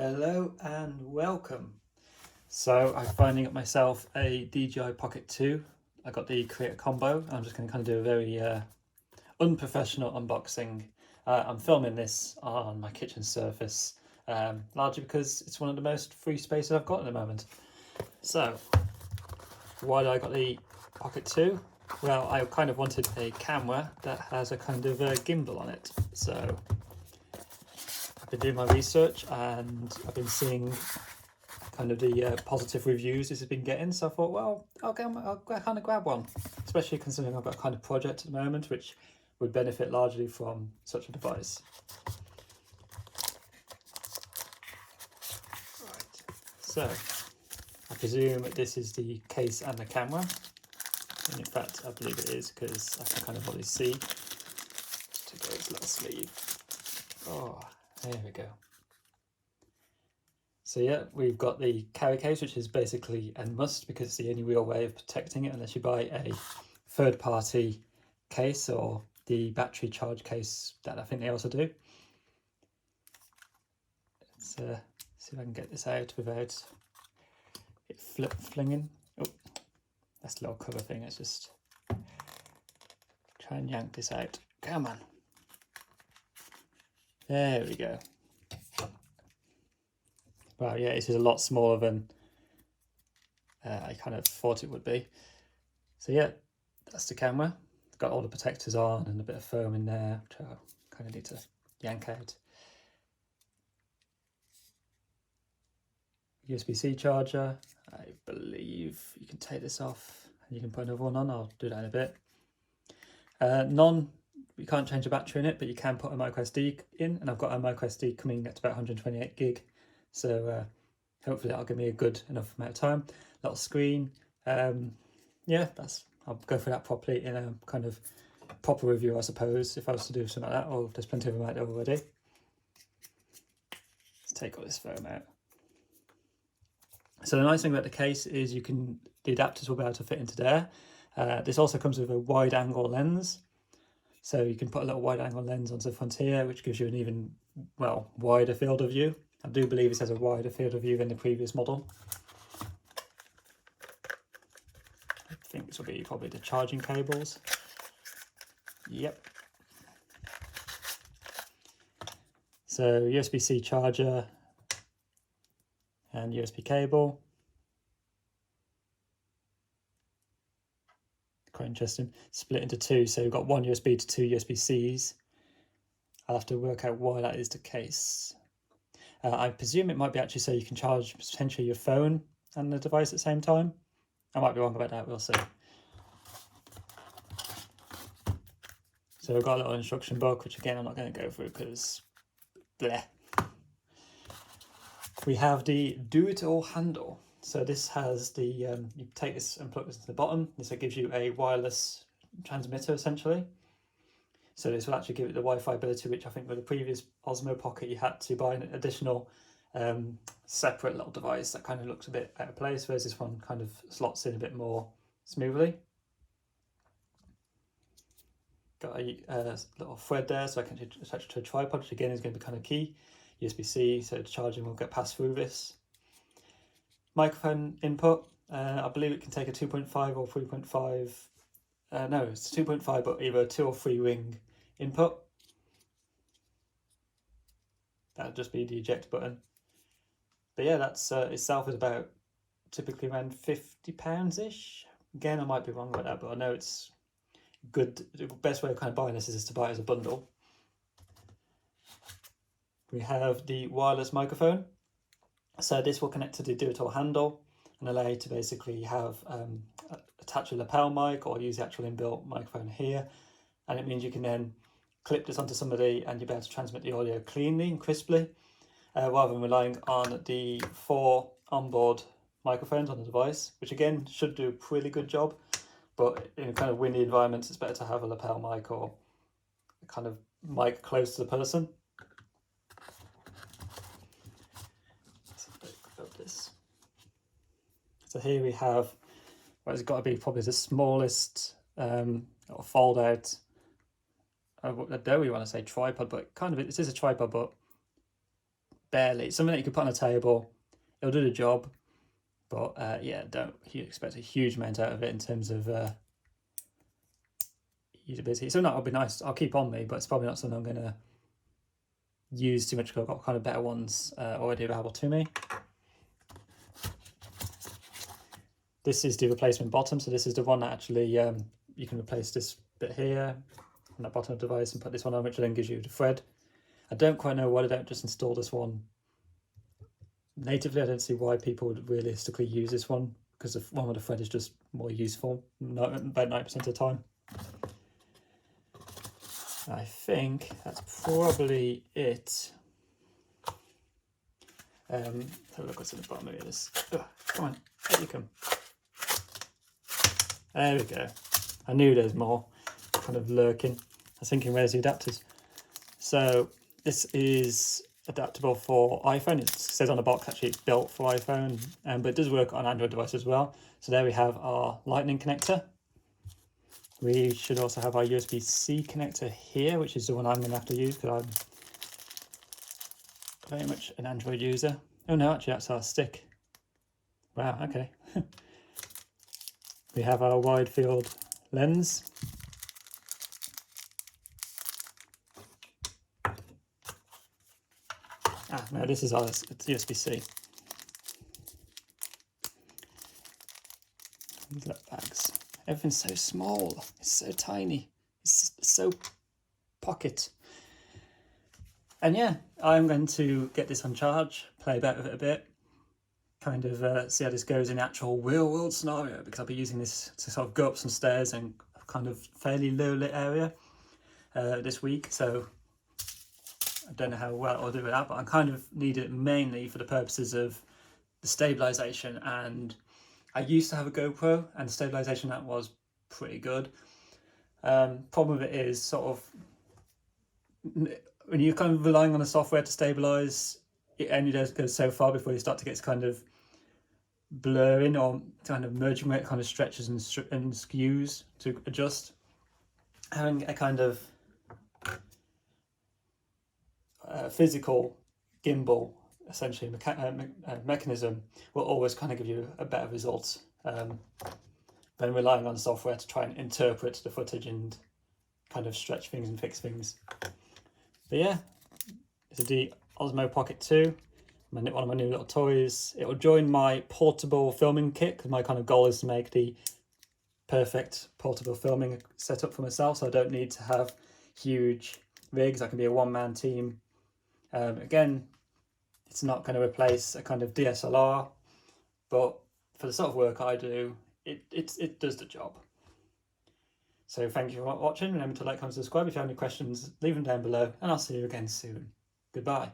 Hello and welcome. So I finally got myself a DJI Pocket 2. I got the Creator Combo. I'm just going to kind of do a very unprofessional unboxing. I'm filming this on my kitchen surface, largely because it's one of the most free spaces I've got at the moment. So why did I got the Pocket 2? Well, I kind of wanted a camera that has a kind of a gimbal on it. So I've been doing my research and I've been seeing kind of the positive reviews this has been getting, so I thought, well, I'll kind of grab one, especially considering I've got a kind of project at the moment which would benefit largely from such a device. Right, so I presume this is the case and the camera, and in fact I believe it is because I can kind of already see. To go its little sleeve. Oh, there we go. So yeah, we've got the carry case, which is basically a must because it's the only real way of protecting it unless you buy a third-party case or the battery charge case that I think they also do. Let's see if I can get this out without it flinging. Oh, that's the little cover thing. Let's just try and yank this out. Come on. There we go. Wow, yeah, this is a lot smaller than I kind of thought it would be. So yeah, that's the camera. It's got all the protectors on and a bit of foam in there, which I kind of need to yank out. USB-C charger. I believe you can take this off and you can put another one on. I'll do that in a bit. You can't change the battery in it, but you can put a microSD in, and I've got a microSD coming at about 128 gig. So hopefully that'll give me a good enough amount of time. Little screen. Yeah, I'll go through that properly in a kind of proper review, I suppose, if I was to do something like that, or there's plenty of them out there already. Let's take all this foam out. So the nice thing about the case is the adapters will be able to fit into there. This also comes with a wide angle lens. So you can put a little wide angle lens onto the front here, which gives you an even, well, wider field of view. I do believe it has a wider field of view than the previous model. I think this will be probably the charging cables. Yep. So USB-C charger and USB cable. Quite interesting. Split into two, so you've got one USB to two USB-Cs. I'll have to work out why that is the case. I presume it might be actually so you can charge potentially your phone and the device at the same time. I might be wrong about that, we'll see. So we've got a little instruction book, which again I'm not going to go through because bleh. We have the Do-It-All handle. So this has the, you take this and plug this into the bottom. This gives you a wireless transmitter essentially. So this will actually give it the Wi-Fi ability, which I think with the previous Osmo Pocket you had to buy an additional separate little device that kind of looks a bit out of place, whereas this one kind of slots in a bit more smoothly. Got a little thread there so I can attach it to a tripod, which again is going to be kind of key. USB-C, so the charging will get passed through this. Microphone input, I believe it can take a 2.5 or 3.5, no, it's 2.5, but either a 2 or 3 ring input. That'll just be the eject button. But yeah, that's itself is about typically around £50-ish. Again, I might be wrong about that, but I know it's good. The best way of kind of buying this is to buy it as a bundle. We have the wireless microphone. So this will connect to the Do-It-All handle and allow you to basically have attach a lapel mic or use the actual inbuilt microphone here. And it means you can then clip this onto somebody and you'll be able to transmit the audio cleanly and crisply, rather than relying on the 4 onboard microphones on the device, which again should do a pretty good job. But in kind of windy environments, it's better to have a lapel mic or a kind of mic close to the person. So here we have what has got to be probably the smallest fold out, I don't really want to say tripod, but kind of it is a tripod, but barely. It's something that you could put on a table. It'll do the job, but yeah, don't expect a huge amount out of it in terms of usability. So that would be nice. I'll keep on me, but it's probably not something I'm going to use too much because I've got kind of better ones already available to me. This is the replacement bottom, so this is the one that actually you can replace this bit here on that bottom of the device and put this one on, which then gives you the thread. I don't quite know why they don't just install this one natively. I don't see why people would realistically use this one, because the one with the thread is just more useful about 90% of the time. I think that's probably it. Have a look what's in the bottom of this. Oh, come on, there you come. There we go. I knew there's more kind of lurking. I was thinking, where's the adapters? So this is adaptable for iPhone. It says on the box actually it's built for iPhone, but it does work on Android devices as well. So there we have our Lightning connector. We should also have our USB-C connector here, which is the one I'm going to have to use because I'm very much an Android user. Oh no, actually that's our stick. Wow, okay. We have our wide field lens. No, this is our USB-C. These little bags. Everything's so small. It's so tiny. It's so pocket. And yeah, I'm going to get this on charge, play about with it a bit, kind of see how this goes in the actual real world scenario, because I'll be using this to sort of go up some stairs in a kind of fairly low lit area this week. So I don't know how well I'll do with that, but I kind of need it mainly for the purposes of the stabilization. And I used to have a GoPro, and the stabilization that was pretty good. Problem with it is sort of when you're kind of relying on the software to stabilize, it only goes so far before you start to get kind of blurring or kind of merging where it kind of stretches and skews to adjust. Having a kind of physical gimbal, essentially mechanism, will always kind of give you a better result than relying on software to try and interpret the footage and kind of stretch things and fix things. But yeah, it's the Osmo Pocket 2, one of my new little toys. It will join my portable filming kit, because my kind of goal is to make the perfect portable filming setup for myself, so I don't need to have huge rigs. I can be a one-man team. Again, it's not going to replace a kind of DSLR, but for the sort of work I do, it does the job. So thank you for watching. Remember to like, comment, subscribe. If you have any questions, leave them down below, and I'll see you again soon. Goodbye.